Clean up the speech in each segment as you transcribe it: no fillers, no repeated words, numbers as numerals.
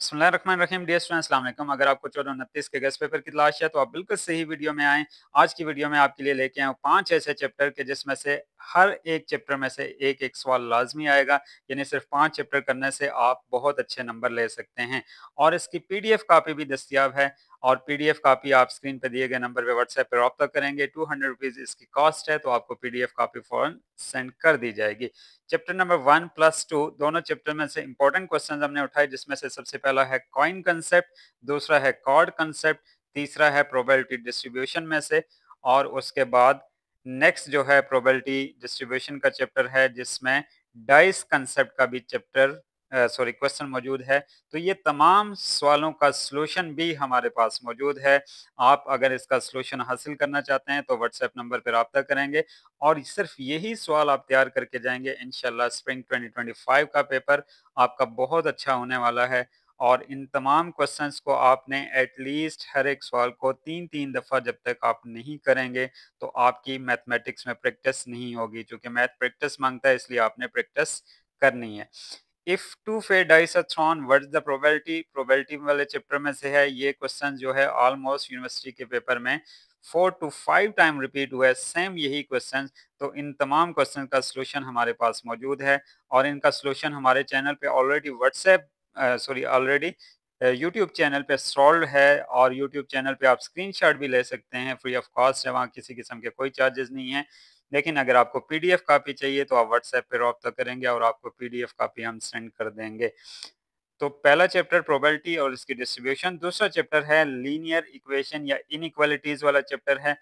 बिस्मिल्लाहिर्रहमानिर्रहीम। Dear students, अस्सलाम वालेकुम। अगर आपको 1429 के गेस्ट पेपर की तलाश है तो आप बिल्कुल सही वीडियो में आएँ। आज की वीडियो में आपके लिए लेके आया हूँ 5 ऐसे चैप्टर के जिसमें से हर एक चैप्टर में से एक-एक सवाल लाज़मी आएगा। यानी सिर्फ 5 चैप्टर करने से आप बहुत अच्छे नंबर ले सकते हैं और इसकी पीडीएफ कॉपी भी दस्तयाब है और पीडीएफ कॉपी आप स्क्रीन पे दिए गए नंबर पे व्हाट्सएप पे राब्ता करेंगे। ₹200 इसकी कॉस्ट है, तो आपको पीडीएफ कॉपी फ़ौरन सेंड कर दी जाएगी। चैप्टर नंबर 1 प्लस 2 दोनों चैप्टर में से इंपॉर्टेंट क्वेश्चंस हमने उठाए, जिसमें से सबसे पहला है कॉइन कंसेप्ट, दूसरा है कॉर्ड कंसेप्ट, तीसरा है प्रोबेबिलिटी डिस्ट्रीब्यूशन में से, और उसके बाद नेक्स्ट जो है प्रोबेबिलिटी डिस्ट्रीब्यूशन का चैप्टर है जिसमें डाइस कंसेप्ट का भी चैप्टर क्वेश्चन मौजूद है। तो ये तमाम सवालों का सलूशन भी हमारे पास मौजूद है। आप अगर इसका सलूशन हासिल करना चाहते हैं तो व्हाट्सएप नंबर पर राब्ता करेंगे और सिर्फ यही सवाल आप तैयार करके जाएंगे। इंशाल्लाह स्प्रिंग 2025 का पेपर आपका बहुत अच्छा होने वाला है और इन तमाम क्वेश्चंस को आपने एटलीस्ट हर एक सवाल को 3-3 दफ़ा जब तक आप नहीं करेंगे तो आपकी मैथमेटिक्स में प्रैक्टिस नहीं होगी। चूँकि मैथ प्रैक्टिस मांगता है, इसलिए आपने प्रैक्टिस करनी है। If two fair dice are thrown, what is the probability? Probability वाले चैप्टर में से है। ये क्वेश्चन जो है ऑलमोस्ट यूनिवर्सिटी के पेपर में 4 टू 5 टाइम रिपीट हुआ है, सेम यही क्वेश्चन। तो इन तमाम क्वेश्चन का सलूशन हमारे पास मौजूद है और इनका सलूशन हमारे चैनल पे ऑलरेडी ऑलरेडी यूट्यूब चैनल पे सॉल्व है और यूट्यूब चैनल पे आप स्क्रीनशॉट भी ले सकते हैं, फ्री ऑफ कॉस्ट है, वहाँ किसी किस्म के कोई चार्जेस नहीं है। लेकिन अगर आपको पीडीएफ कॉपी चाहिए तो आप व्हाट्सएप पे रब्ता करेंगे और आपको पीडीएफ कॉपी हम सेंड कर देंगे। तो पहला चैप्टर प्रोबेबिलिटी और इसकी डिस्ट्रीब्यूशन, दूसरा चैप्टर है लीनियर इक्वेशन या इनइक्वालिटीज वाला चैप्टर है,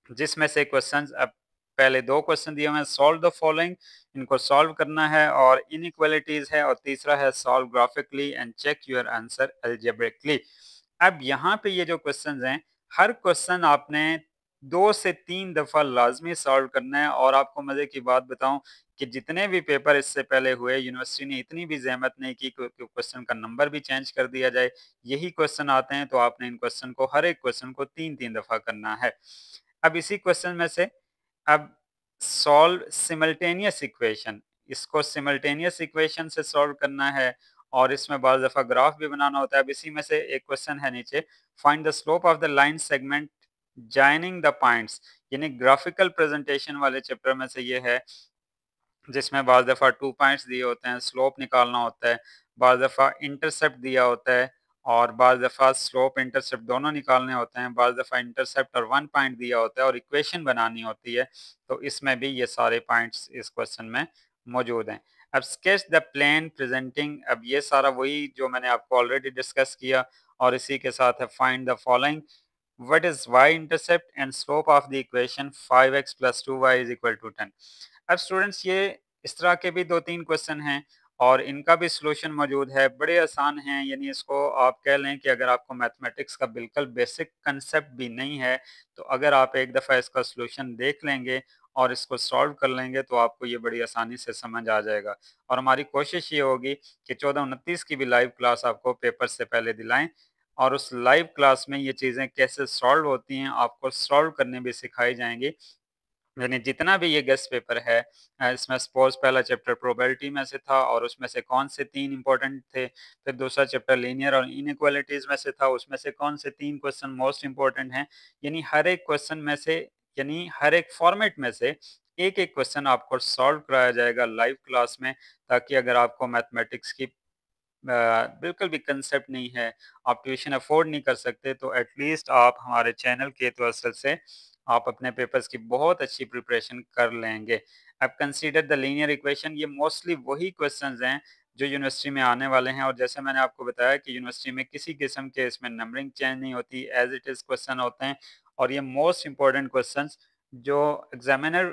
जिसमें से क्वेश्चंस अब पहले 2 क्वेश्चन दिए हुए हैं, सॉल्व द फॉलोइंग, इनको सॉल्व करना है, और इनइक्वालिटीज है, और तीसरा है solve graphically and check your answer algebraically. अब यहाँ पे ये जो क्वेश्चंस हैं, हर क्वेश्चन आपने 2 से 3 दफ़ा लाज़मी सॉल्व करना है। और आपको मज़े की बात बताऊँ कि जितने भी पेपर इससे पहले हुए, यूनिवर्सिटी ने इतनी भी ज़हमत नहीं की कि क्वेश्चन का नंबर भी चेंज कर दिया जाए। यही क्वेश्चन आते हैं तो आपने इन क्वेश्चन को, हर एक क्वेश्चन को 3-3 दफ़ा करना है। अब इसी क्वेश्चन में से अब सॉल्व सिमल्टेनियस इक्वेशन, इसको सिमल्टेनियस इक्वेशन से सॉल्व करना है और इसमें बाज़ दफ़ा ग्राफ भी बनाना होता है। अब इसी में से एक क्वेश्चन है नीचे, find the slope of the line segment joining the points, यानी ग्राफिकल प्रेजेंटेशन वाले चैप्टर में से ये है, जिसमें बाज़ दफ़ा 2 पॉइंट्स दिए होते हैं, स्लोप निकालना होता है, बाज़ दफ़ा इंटरसेप्ट दिया होता है और बाज़ दफ़ा स्लोप इंटरसेप्ट दोनों निकालने होते हैं, बाज़ दफ़ा इंटरसेप्ट और 1 पॉइंट दिया होता है और इक्वेशन बनानी होती है। तो इसमें भी ये सारे पॉइंट्स इस क्वेश्चन में मौजूद हैं। अब स्केच द प्लेन प्रेजेंटिंग, अब ये सारा वही जो मैंने आपको ऑलरेडी डिस्कस किया, और इसी के साथ है find the following, what is y intercept and slope of the equation 5x + 2y = 10। अब स्टूडेंट्स, ये इस तरह के भी 2-3 क्वेश्चन हैं और इनका भी सॉल्यूशन मौजूद है, बड़े आसान हैं। यानी इसको आप कह लें कि अगर आपको मैथमेटिक्स का बिल्कुल बेसिक कंसेप्ट भी नहीं है, तो अगर आप एक दफ़ा इसका सॉल्यूशन देख लेंगे और इसको सॉल्व कर लेंगे तो आपको ये बड़ी आसानी से समझ आ जाएगा। और हमारी कोशिश ये होगी कि 14-29 की भी लाइव क्लास आपको पेपर से पहले दिलाएं और उस लाइव क्लास में ये चीज़ें कैसे सॉल्व होती हैं आपको सॉल्व करने भी सिखाई जाएंगी। यानी जितना भी ये गेस्ट पेपर है, इसमें सपोज पहला चैप्टर प्रोबेबिलिटी में से था और उसमें से कौन से 3 इंपॉर्टेंट थे, फिर दूसरा चैप्टर लीनियर और इनइक्वालिटीज में से था, उसमें से कौन से 3 क्वेश्चन मोस्ट इंपॉर्टेंट हैं। यानी हर एक क्वेश्चन में से, यानी हर एक फॉर्मेट में से एक एक क्वेश्चन आपको सॉल्व कराया जाएगा लाइव क्लास में, ताकि अगर आपको मैथमेटिक्स की बिल्कुल भी कंसेप्ट नहीं है, आप ट्यूशन अफोर्ड नहीं कर सकते, तो एटलीस्ट आप हमारे चैनल के तवसल से आप अपने पेपर्स की बहुत अच्छी प्रिपरेशन कर लेंगे। अब कंसीडर द लीनियर इक्वेशन, ये मोस्टली वही क्वेश्चंस हैं जो यूनिवर्सिटी में आने वाले हैं, और जैसे मैंने आपको बताया कि यूनिवर्सिटी में किसी किस्म के इसमें नंबरिंग चेंज नहीं होती, एज इट इज़ क्वेश्चन होते हैं। और ये मोस्ट इंपॉर्टेंट क्वेश्चंस जो एग्जामिनर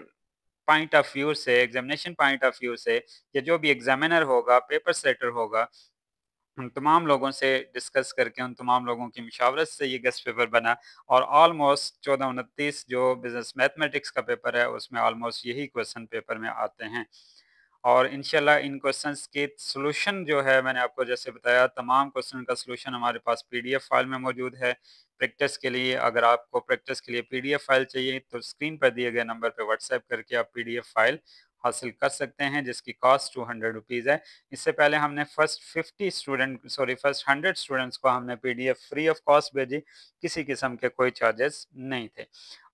पॉइंट ऑफ व्यू से, एग्जामिनेशन पॉइंट ऑफ व्यू से, या जो भी एग्जामिनर होगा, पेपर सेटर होगा, उन तमाम लोगों से डिस्कस करके, उन तमाम लोगों की मशावरत से ये गेस्ट पेपर बना। और ऑलमोस्ट 14-29 जो बिजनेस मैथमेटिक्स का पेपर है उसमें ऑलमोस्ट यही क्वेश्चन पेपर में आते हैं। और इंशाल्लाह इन क्वेश्चंस के सॉल्यूशन जो है, मैंने आपको जैसे बताया, तमाम क्वेश्चन का सॉल्यूशन हमारे पास पीडीएफ फाइल में मौजूद है। प्रैक्टिस के लिए, अगर आपको प्रैक्टिस के लिए पीडीएफ फाइल चाहिए तो स्क्रीन पर दिए गए नंबर पर व्हाट्सएप करके आप पीडीएफ फाइल हासिल कर सकते हैं, जिसकी कॉस्ट 200 रुपीज़ है। इससे पहले हमने फर्स्ट 100 स्टूडेंट्स को हमने PDF फ्री ऑफ कॉस्ट भेजी, किसी किस्म के कोई चार्जेस नहीं थे।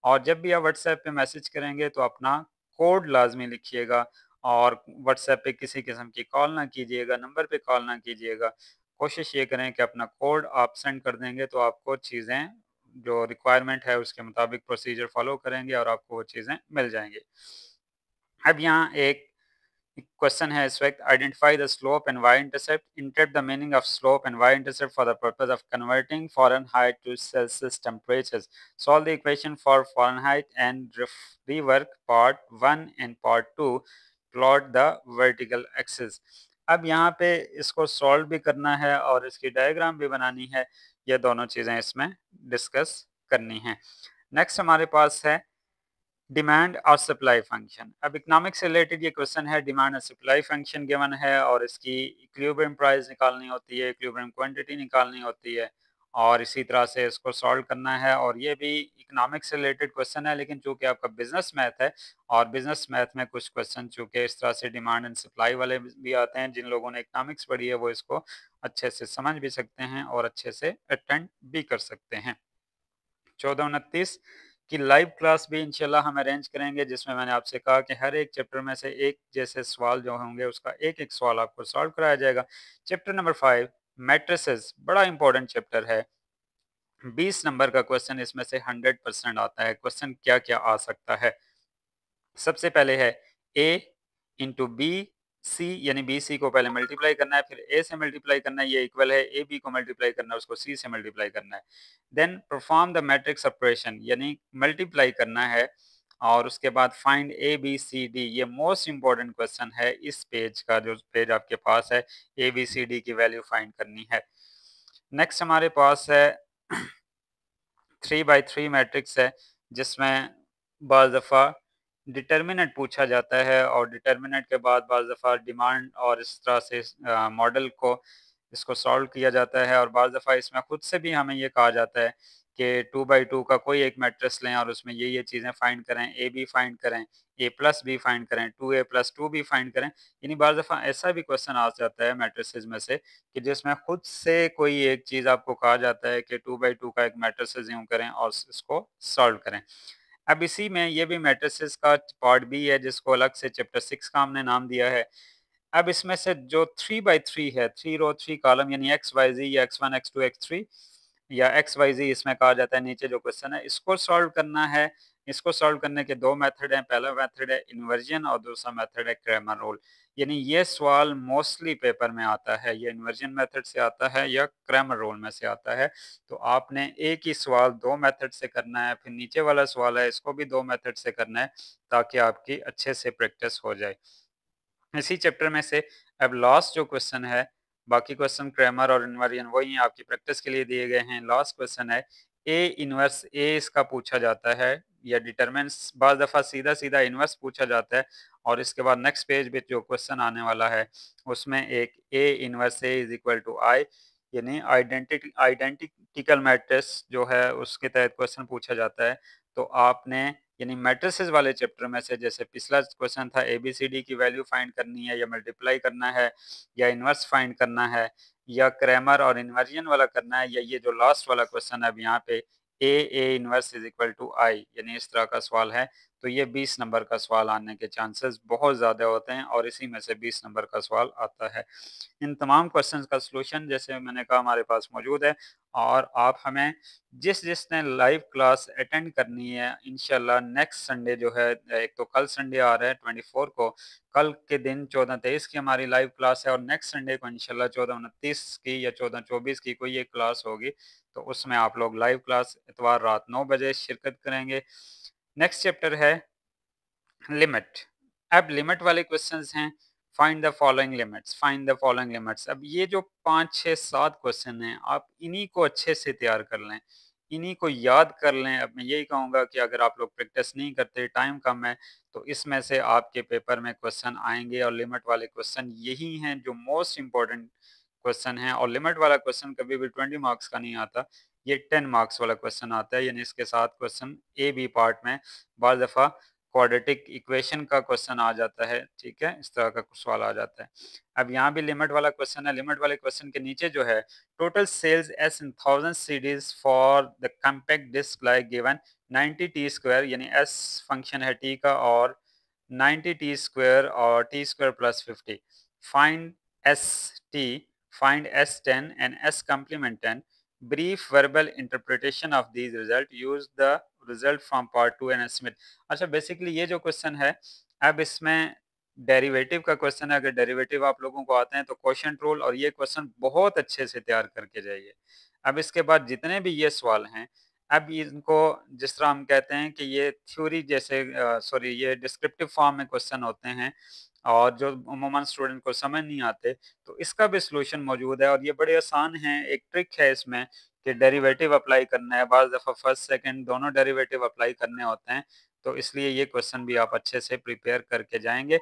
और जब भी आप व्हाट्सएप पे मैसेज करेंगे तो अपना कोड लाजमी लिखिएगा, और व्हाट्सएप पे किसी किस्म की कॉल ना कीजिएगा, नंबर पे कॉल ना कीजिएगा। कोशिश ये करें कि अपना कोड आप सेंड कर देंगे तो आपको चीज़ें जो रिक्वायरमेंट है उसके मुताबिक प्रोसीजर फॉलो करेंगे और आपको वो चीज़ें मिल जाएंगी। अब यहाँ एक क्वेश्चन है इस वक्त, identify the slope and Y intercept, interpret the meaning of slope and Y intercept for the purpose of converting Fahrenheit to Celsius temperatures, solve the equation for Fahrenheit and rework part 1 and part 2, plot the vertical axis. अब यहाँ पे इसको solve भी करना है और इसकी diagram भी बनानी है, ये दोनों चीज़ें इसमें डिस्कस करनी है। नेक्स्ट हमारे पास है डिमांड और सप्लाई फंक्शन। अब इकोनॉमिक्स से रिलेटेड ये क्वेश्चन है, डिमांड और सप्लाई फंक्शन गिवन है और इसकी इक्विलिब्रियम प्राइस निकालनी होती है, इक्विलिब्रियम क्वांटिटी निकालनी होती है, और इसी तरह से इसको सॉल्व करना है। और ये भी इकोनॉमिक्स से रिलेटेड क्वेश्चन है, लेकिन चूंकि आपका बिजनेस मैथ है और बिजनेस मैथ में कुछ क्वेश्चन चूंकि इस तरह से डिमांड एंड सप्लाई वाले भी आते हैं, जिन लोगों ने इकोनॉमिक्स पढ़ी है वो इसको अच्छे से समझ भी सकते हैं और अच्छे से अटेंड भी कर सकते हैं। 14-29 की लाइव क्लास भी इंशाल्लाह हम अरेंज करेंगे, जिसमें मैंने आपसे कहा कि हर एक चैप्टर में से एक जैसे सवाल जो होंगे उसका एक एक सवाल आपको सॉल्व कराया जाएगा। चैप्टर नंबर 5 मैट्रिसेस, बड़ा इंपॉर्टेंट चैप्टर है। 20 नंबर का क्वेश्चन इसमें से 100% आता है। क्वेश्चन क्या क्या आ सकता है? सबसे पहले है ए इंटू बी सी, यानी बी सी को पहले मल्टीप्लाई करना है, फिर ए से मल्टीप्लाई करना है, ये इक्वल है ए बी को मल्टीप्लाई करना है, उसको सी से मल्टीप्लाई करना है। Then perform the matrix operation, यानी मल्टीप्लाई करना है, और उसके बाद find A B C D. ये मोस्ट इंपॉर्टेंट क्वेश्चन है इस पेज का, जो पेज आपके पास है, ए बी सी डी की वैल्यू फाइंड करनी है। नेक्स्ट हमारे पास है 3x3 मैट्रिक्स है, जिसमें बाज़ दफ़ा डिटर्मिनेंट पूछा जाता है और डिटर्मिनेंट के बाद बाज़ दफ़ा डिमांड और इस तरह से मॉडल को इसको सॉल्व किया जाता है। और बाज़ दफ़ा इसमें खुद से भी हमें ये कहा जाता है कि 2x2 का कोई एक मैट्रिक्स लें और उसमें ये चीज़ें फाइंड करें, ए बी फाइंड करें, ए प्लस बी फाइंड करें, 2a+2 भी फाइंड करें। यानी बाज़ दफ़ा ऐसा भी क्वेश्चन आ जाता है मैट्रिसेस में से कि जिसमें खुद से कोई एक चीज़ आपको कहा जाता है कि 2x2 का एक मैट्रिसेस यूँ करें और इसको सॉल्व करें। अब इसी में ये भी मैट्रिसेस का पार्ट बी है, जिसको अलग से चैप्टर 6 का हमने नाम दिया है। अब इसमें से जो 3x3 है, 3 रो 3 कॉलम, यानी एक्स वाई जी या x1 x2 x3 या एक्स वाई जी इसमें कहा जाता है, नीचे जो क्वेश्चन है इसको सॉल्व करना है। इसको सॉल्व करने के दो मेथड हैं, पहला मेथड है इन्वर्जन और दूसरा मेथड है क्रैमर रूल। यानी ये सवाल मोस्टली पेपर में आता है, ये इन्वर्जन मेथड से आता है या क्रैमर रूल में से आता है। तो आपने एक ही सवाल दो मेथड से करना है, फिर नीचे वाला सवाल है इसको भी दो मेथड से करना है, ताकि आपकी अच्छे से प्रैक्टिस हो जाए। इसी चैप्टर में से अब लास्ट जो क्वेश्चन है, बाकी क्वेश्चन क्रैमर और इन्वर्जन वही आपकी प्रैक्टिस के लिए दिए गए हैं। लास्ट क्वेश्चन है ए इनवर्स ए, इसका पूछा जाता है, या डिटरमिनेंट्स, बाज़ दफ़ा सीधा सीधा इनवर्स पूछा जाता है, और इसके बाद नेक्स्ट पेज पे जो क्वेश्चन आने वाला है उसमें एक A inverse A is equal to I, यानी आइडेंटिकल मैट्रिक्स जो है उसके तहत क्वेश्चन पूछा जाता है। तो आपने यानी मैट्रिसेस वाले चैप्टर में से, जैसे पिछला क्वेश्चन था ABCD की वैल्यू फाइंड करनी है या मल्टीप्लाई करना है या इन्वर्स फाइंड करना है या क्रैमर और इन्वर्जन वाला करना है, या ये जो लास्ट वाला क्वेश्चन है अब यहाँ पे A inverse is equal to I, यानी इस तरह का सवाल है, तो ये 20 नंबर का सवाल आने के चांसेस बहुत ज़्यादा होते हैं और इसी में से 20 नंबर का सवाल आता है। इन तमाम क्वेश्चंस का सलूशन जैसे मैंने कहा हमारे पास मौजूद है, और आप हमें जिसने लाइव क्लास अटेंड करनी है इंशाल्लाह नेक्स्ट संडे जो है, एक तो कल संडे आ रहा है 24 को, कल के दिन 14-23 की हमारी लाइव क्लास है, और नेक्स्ट संडे को इंशाल्लाह 14-29 की या 14-24 की कोई एक क्लास होगी, तो उसमें आप लोग लाइव क्लास इतवार रात 9 बजे शिरकत करेंगे। नेक्स्ट चैप्टर है लिमिट। अब लिमिट वाले क्वेश्चंस हैं, find the following limits, find the following limits. अब ये जो 5 6 7 क्वेश्चन हैं, आप इन्हीं को अच्छे से तैयार कर लें, इन्हीं को याद कर लें। अब मैं यही कहूँगा कि अगर आप लोग प्रैक्टिस नहीं करते, टाइम कम है, तो इसमें से आपके पेपर में क्वेश्चन आएंगे, और लिमिट वाले क्वेश्चन यही हैं जो मोस्ट इंपॉर्टेंट क्वेश्चन हैं। और लिमिट वाला क्वेश्चन कभी भी 20 मार्क्स का नहीं आता, ये 10 मार्क्स वाला क्वेश्चन आता है, यानी इसके साथ क्वेश्चन ए बी पार्ट में बाज़ दफ़ा क्वाड्रेटिक इक्वेशन का क्वेश्चन आ जाता है, ठीक है, इस तरह का कुछ सवाल आ जाता है। अब यहाँ भी लिमिट वाला क्वेश्चन है, लिमिट वाले क्वेश्चन के नीचे जो है total sales S in 1000 series for the compact disc like given 90 T square, यानी एस फंक्शन है टी का और 90 टी स्क्वायर और T square plus 50, find S T, find S10 and S complement 10, brief verbal interpretation of these result, use the result from part 2 and estimate। अच्छा, basically ये जो question है, अब इसमें डेरिवेटिव का क्वेश्चन है। अगर डेरिवेटिव आप लोगों को आते हैं तो क्वेश्चन रूल और ये क्वेश्चन बहुत अच्छे से तैयार करके जाइए। अब इसके बाद जितने भी ये सवाल हैं, अब इनको जिस तरह हम कहते हैं कि ये थ्योरी जैसे सॉरी ये डिस्क्रिप्टिव फॉर्म में क्वेश्चन होते हैं और जो अमूमन स्टूडेंट को समझ नहीं आते, तो इसका भी सॉल्यूशन मौजूद है और ये बड़े आसान हैं। एक ट्रिक है इसमें कि डेरिवेटिव अप्लाई करना है, बाज़ दफ़ा फर्स्ट सेकंड दोनों डेरिवेटिव अप्लाई करने होते हैं, तो इसलिए ये क्वेश्चन भी आप अच्छे से प्रिपेयर करके जाएंगे।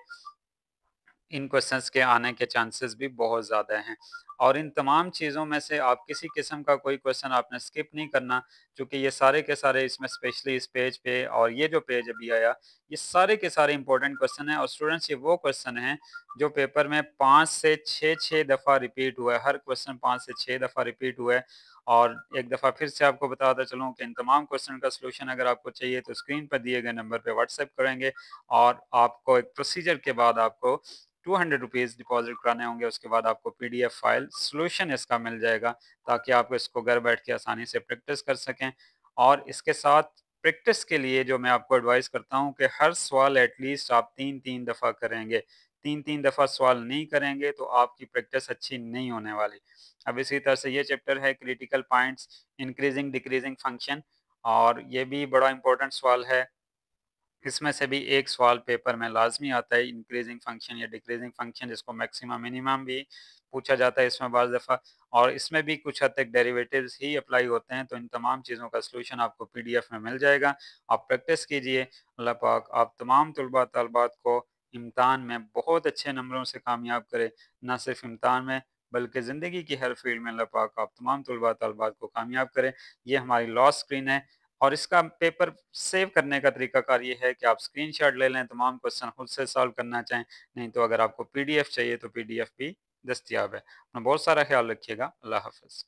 इन क्वेश्चंस के आने के चांसेस भी बहुत ज़्यादा हैं और इन तमाम चीज़ों में से आप किसी किस्म का कोई क्वेश्चन आपने स्किप नहीं करना, क्योंकि ये सारे के सारे इसमें स्पेशली इस पेज पे और ये जो पेज अभी आया, ये सारे के सारे इंपॉर्टेंट क्वेश्चन हैं और स्टूडेंट्स ये वो क्वेश्चन हैं जो पेपर में 5 से 6 दफ़ा रिपीट हुआ है। हर क्वेश्चन 5 से 6 दफ़ा रिपीट हुआ है। और एक दफ़ा फिर से आपको बताता चलूँ कि इन तमाम क्वेश्चन का सलूशन अगर आपको चाहिए तो स्क्रीन पर दिए गए नंबर पर व्हाट्सएप करेंगे और आपको एक प्रोसीजर के बाद आपको 200 रुपीज़ डिपॉजिट कराने होंगे। उसके बाद आपको पीडीएफ फाइल सॉल्यूशन इसका मिल जाएगा, ताकि आप इसको घर बैठ के आसानी से प्रैक्टिस कर सकें। और इसके साथ प्रैक्टिस के लिए जो मैं आपको एडवाइस करता हूं कि हर सवाल एटलीस्ट आप 3-3 दफ़ा करेंगे। 3-3 दफ़ा सवाल नहीं करेंगे तो आपकी प्रैक्टिस अच्छी नहीं होने वाली। अब इसी तरह से ये चैप्टर है critical points, increasing decreasing function, और ये भी बड़ा इंपॉर्टेंट सवाल है। इसमें से भी एक सवाल पेपर में लाजमी आता है, इंक्रीजिंग फंक्शन या डिक्रीजिंग फंक्शन, जिसको मैक्सिमम मिनिमम भी पूछा जाता है इसमें बाज़ दफ़ा, और इसमें भी कुछ हद तक डेरिवेटिव्स ही अप्लाई होते हैं। तो इन तमाम चीज़ों का सलूशन आपको पीडीएफ में मिल जाएगा। आप प्रैक्टिस कीजिए। अल्लाह पाक आप तमाम तलबा तलबात को इम्तहान में बहुत अच्छे नंबरों से कामयाब करे, ना सिर्फ इम्तहान में बल्कि ज़िंदगी की हर फील्ड में अल्लाह पाक आप तमाम तलबा तलबात को कामयाब करे। ये हमारी लॉस्ट स्क्रीन है और इसका पेपर सेव करने का तरीकाकार ये है कि आप स्क्रीनशॉट ले लें, तमाम क्वेश्चन खुद से सॉल्व करना चाहें, नहीं तो अगर आपको पीडीएफ चाहिए तो पीडीएफ भी दस्तयाब है। अपना बहुत सारा ख्याल रखिएगा। अल्लाह हाफ़िज़।